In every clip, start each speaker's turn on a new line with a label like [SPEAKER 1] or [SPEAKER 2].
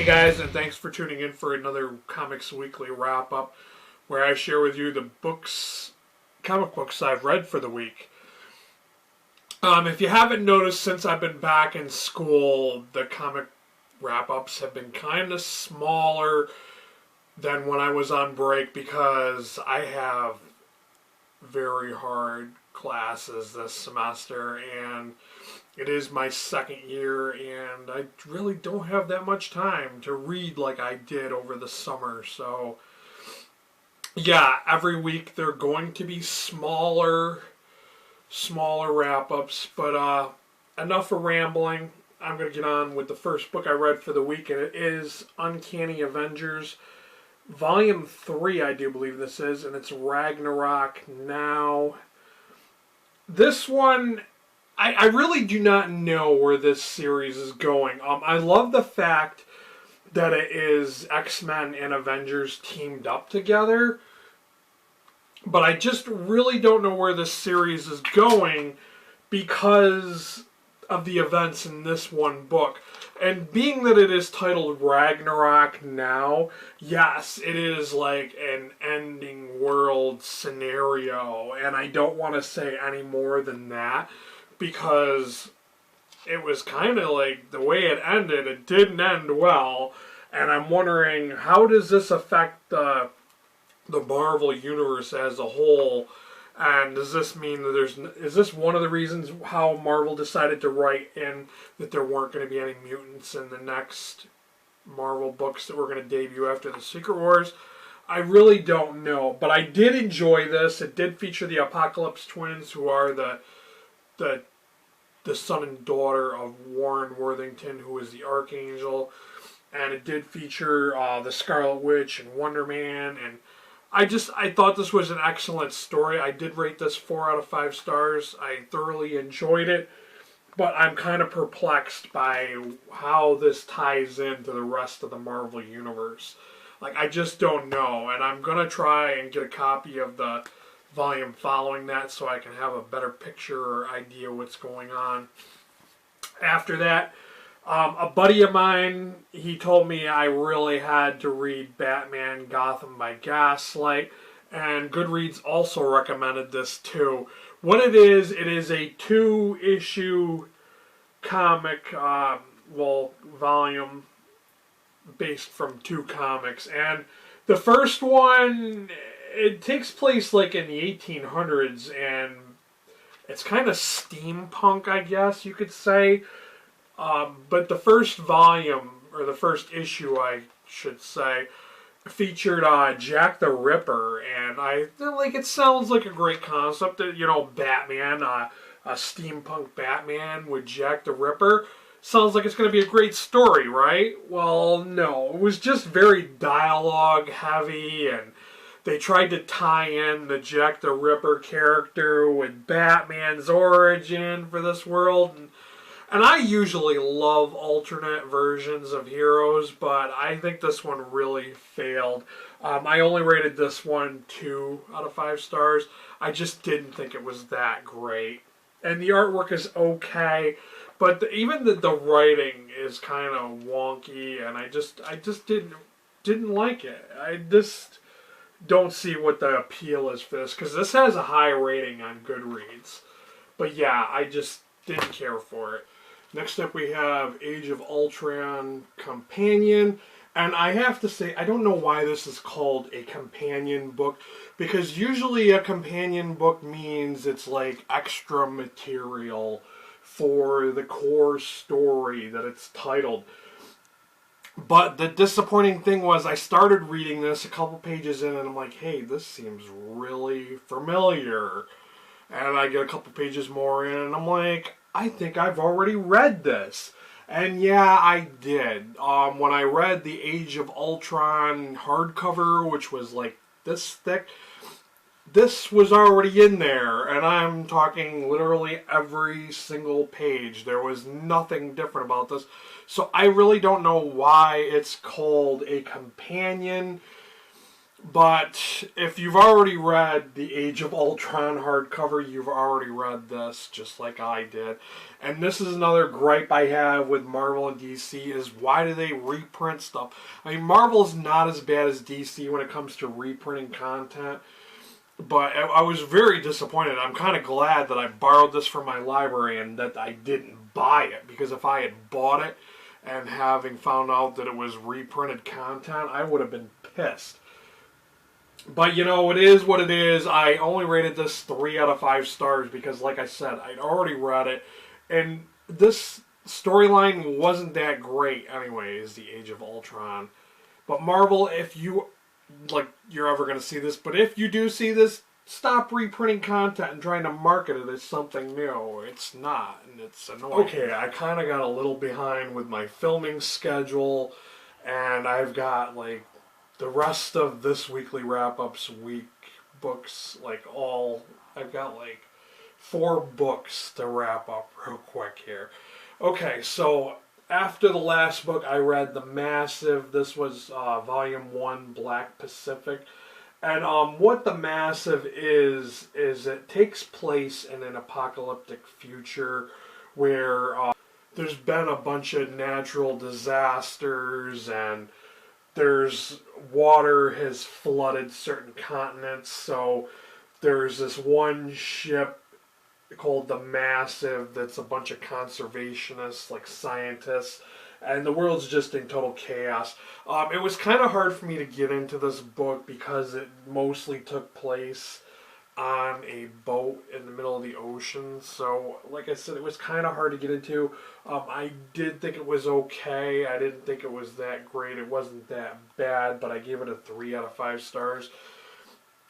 [SPEAKER 1] guys, and thanks for tuning in for another Comics Weekly wrap-up where I share with you the comic books I've read for the week. If you haven't noticed, since I've been back in school, the comic wrap-ups have been kind of smaller than when I was on break because I have very hard classes this semester, and it is my second year, and I really don't have that much time to read like I did over the summer. So, yeah, every week they're going to be smaller wrap-ups, but enough of rambling. I'm going to get on with the first book I read for the week, and it is Uncanny Avengers, Volume 3, I do believe this is, and it's Ragnarok Now. This one, I really do not know where this series is going. I love the fact that it is X-Men and Avengers teamed up together, but I just really don't know where this series is going because of the events in this one book. And being that it is titled Ragnarok Now, yes, it is like an ending world scenario, and I don't want to say any more than that because it was kind of like the way it ended, it didn't end well, and I'm wondering how does this affect the Marvel Universe as a whole. And does this mean that is this one of the reasons how Marvel decided to write in that there weren't going to be any mutants in the next Marvel books that were going to debut after the Secret Wars? I really don't know, but I did enjoy this. It did feature the Apocalypse twins, who are the son and daughter of Warren Worthington, who is the Archangel, and it did feature the Scarlet Witch and Wonder Man, and I thought this was an excellent story. I did rate this 4 out of 5 stars. I thoroughly enjoyed it, but I'm kind of perplexed by how this ties into the rest of the Marvel Universe. Like, I just don't know, and I'm going to try and get a copy of the volume following that so I can have a better picture or idea what's going on. After that, a buddy of mine, he told me I really had to read Batman Gotham by Gaslight, and Goodreads also recommended this too. What it is a 2-issue comic, volume based from 2 comics. And the first one, it takes place like in the 1800s, and it's kind of steampunk, I guess you could say. But the first volume, or the first issue, I should say, featured Jack the Ripper, and I like it sounds like a great concept. Batman, a steampunk Batman with Jack the Ripper. Sounds like it's going to be a great story, right? Well, no. It was just very dialogue heavy, and they tried to tie in the Jack the Ripper character with Batman's origin for this world, and I usually love alternate versions of heroes, but I think this one really failed. I only rated this one 2 out of 5 stars. I just didn't think it was that great. And the artwork is okay, but even the writing is kind of wonky, and I just didn't like it. I just don't see what the appeal is for this, because this has a high rating on Goodreads. But yeah, I just didn't care for it. Next up we have Age of Ultron Companion, and I have to say, I don't know why this is called a companion book, because usually a companion book means it's like extra material for the core story that it's titled. But the disappointing thing was I started reading this a couple pages in, and I'm like, hey, this seems really familiar. And I get a couple pages more in, and I'm like, I think I've already read this. And yeah, I did. When I read the Age of Ultron hardcover, which was like this thick, this was already in there. And I'm talking literally every single page. There was nothing different about this. So I really don't know why it's called a companion. But if you've already read the Age of Ultron hardcover, you've already read this, just like I did. And this is another gripe I have with Marvel and DC is why do they reprint stuff? I mean, Marvel's not as bad as DC when it comes to reprinting content. But I was very disappointed. I'm kind of glad that I borrowed this from my library and that I didn't buy it. Because if I had bought it and having found out that it was reprinted content, I would have been pissed. But, you know, it is what it is. I only rated this 3 out of 5 stars because, like I said, I'd already read it. And this storyline wasn't that great anyways, the Age of Ultron. But Marvel, if you, like, you're ever going to see this, but if you do see this, stop reprinting content and trying to market it as something new. It's not, and it's annoying. Okay, I kind of got a little behind with my filming schedule, and I've got, like, the rest of this weekly wrap-ups week books, like I've got like 4 books to wrap up real quick here. Okay, so after the last book I read The Massive, this was Volume 1, Black Pacific. And what The Massive is it takes place in an apocalyptic future where there's been a bunch of natural disasters and there's water has flooded certain continents, so there's this one ship called the Massive that's a bunch of conservationists, like scientists, and the world's just in total chaos. It was kind of hard for me to get into this book because it mostly took place on a boat in the middle of the ocean. So, like I said, it was kind of hard to get into. I did think it was okay. I didn't think it was that great. It wasn't that bad, but I gave it a 3 out of 5 stars.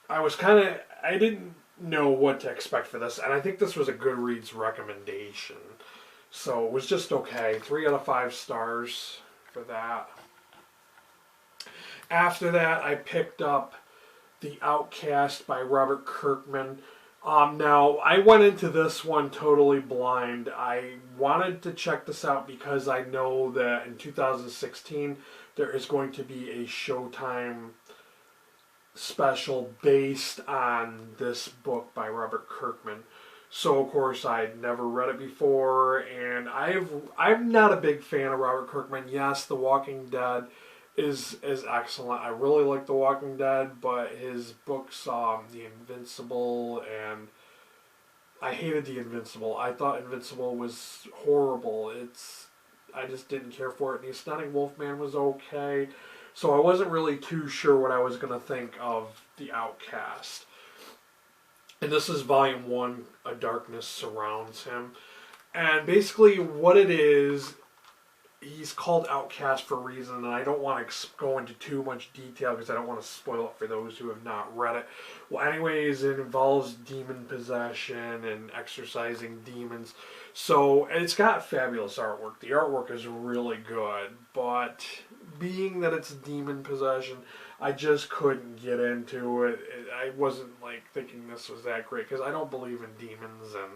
[SPEAKER 1] I didn't know what to expect for this, and I think this was a Goodreads recommendation. So it was just okay. 3 out of 5 stars for that. After that, I picked up The Outcast by Robert Kirkman. Now, I went into this one totally blind. I wanted to check this out because I know that in 2016 there is going to be a Showtime special based on this book by Robert Kirkman. So, of course, I'd never read it before, and I'm not a big fan of Robert Kirkman. Yes, The Walking Dead is excellent. I really like The Walking Dead, but his books, The Invincible, and I hated The Invincible. I thought Invincible was horrible. I just didn't care for it. And The Astounding Wolfman was okay, so I wasn't really too sure what I was going to think of The Outcast. And this is Volume 1, A Darkness Surrounds Him. And basically what it is, he's called Outcast for a reason, and I don't want to go into too much detail because I don't want to spoil it for those who have not read it. Well, anyways, it involves demon possession and exorcising demons. So, it's got fabulous artwork. The artwork is really good, but being that it's demon possession, I just couldn't get into it. I wasn't like thinking this was that great because I don't believe in demons, and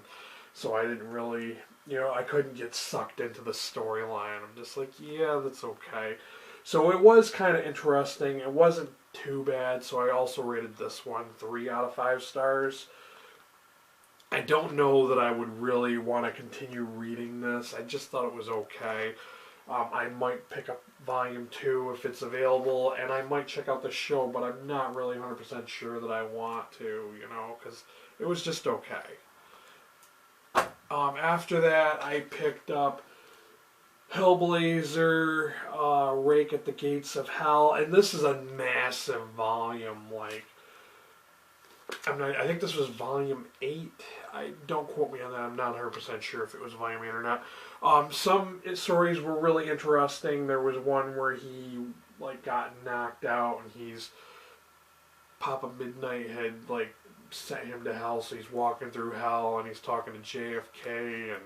[SPEAKER 1] so I didn't really, I couldn't get sucked into the storyline. I'm just like, yeah, that's okay. So it was kind of interesting. It wasn't too bad, so I also rated this one 3 out of 5 stars. I don't know that I would really want to continue reading this. I just thought it was okay. I might pick up Volume 2 if it's available, and I might check out the show, but I'm not really 100% sure that I want to, because it was just okay. After that, I picked up Hellblazer, Rake at the Gates of Hell, and this is a massive volume. I think this was Volume 8. Don't quote me on that. I'm not 100% sure if it was Volume 8 or not. Some stories were really interesting. There was one where he got knocked out, and Papa Midnight had sent him to hell, so he's walking through hell, and he's talking to JFK, and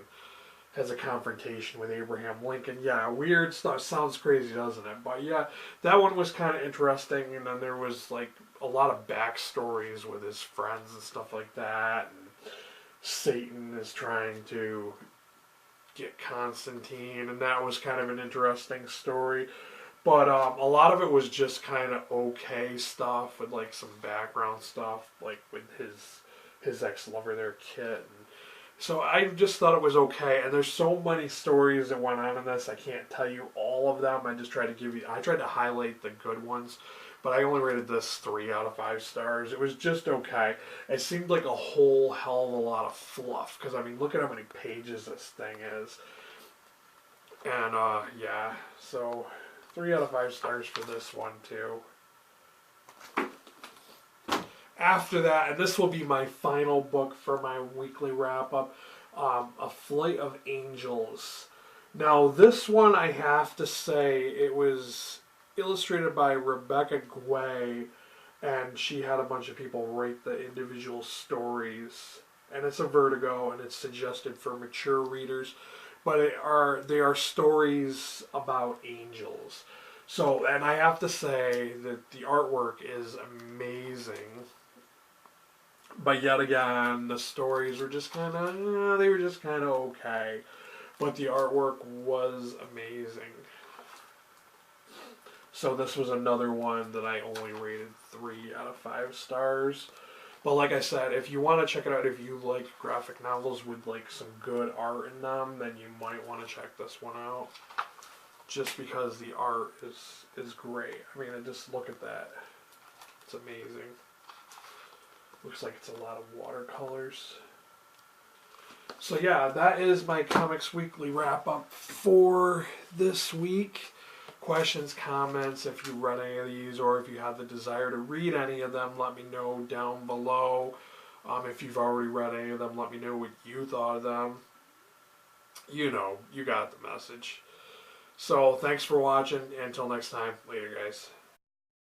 [SPEAKER 1] has a confrontation with Abraham Lincoln. Yeah, weird stuff. Sounds crazy, doesn't it? But yeah, that one was kind of interesting, and then there was a lot of backstories with his friends and stuff like that, and Satan is trying to get Constantine, and that was kind of an interesting story. But a lot of it was just kind of okay stuff with like some background stuff, like with his ex lover, their Kit. And so I just thought it was okay. And there's so many stories that went on in this. I can't tell you all of them. I just tried to give you. I tried to highlight the good ones. But I only rated this 3 out of 5 stars. It was just okay. It seemed like a whole hell of a lot of fluff. Because, I mean, look at how many pages this thing is. And, yeah. So, 3 out of 5 stars for this one, too. After that, and this will be my final book for my weekly wrap-up, A Flight of Angels. Now, this one, I have to say, it was illustrated by Rebecca Guay, and she had a bunch of people write the individual stories. And it's a Vertigo, and it's suggested for mature readers, but they are stories about angels. So, and I have to say that the artwork is amazing. But yet again, the stories were just kind of, they were just kind of okay. But the artwork was amazing. So this was another one that I only rated 3 out of 5 stars. But like I said, if you want to check it out, if you like graphic novels with like some good art in them, then you might want to check this one out. Just because the art is great. I mean, just look at that. It's amazing. Looks like it's a lot of watercolors. So yeah, that is my Comics Weekly wrap-up for this week. Questions, comments, if you read any of these, or if you have the desire to read any of them, let me know down below. If you've already read any of them, let me know what you thought of them. You know, you got the message. So, thanks for watching. Until next time, later guys.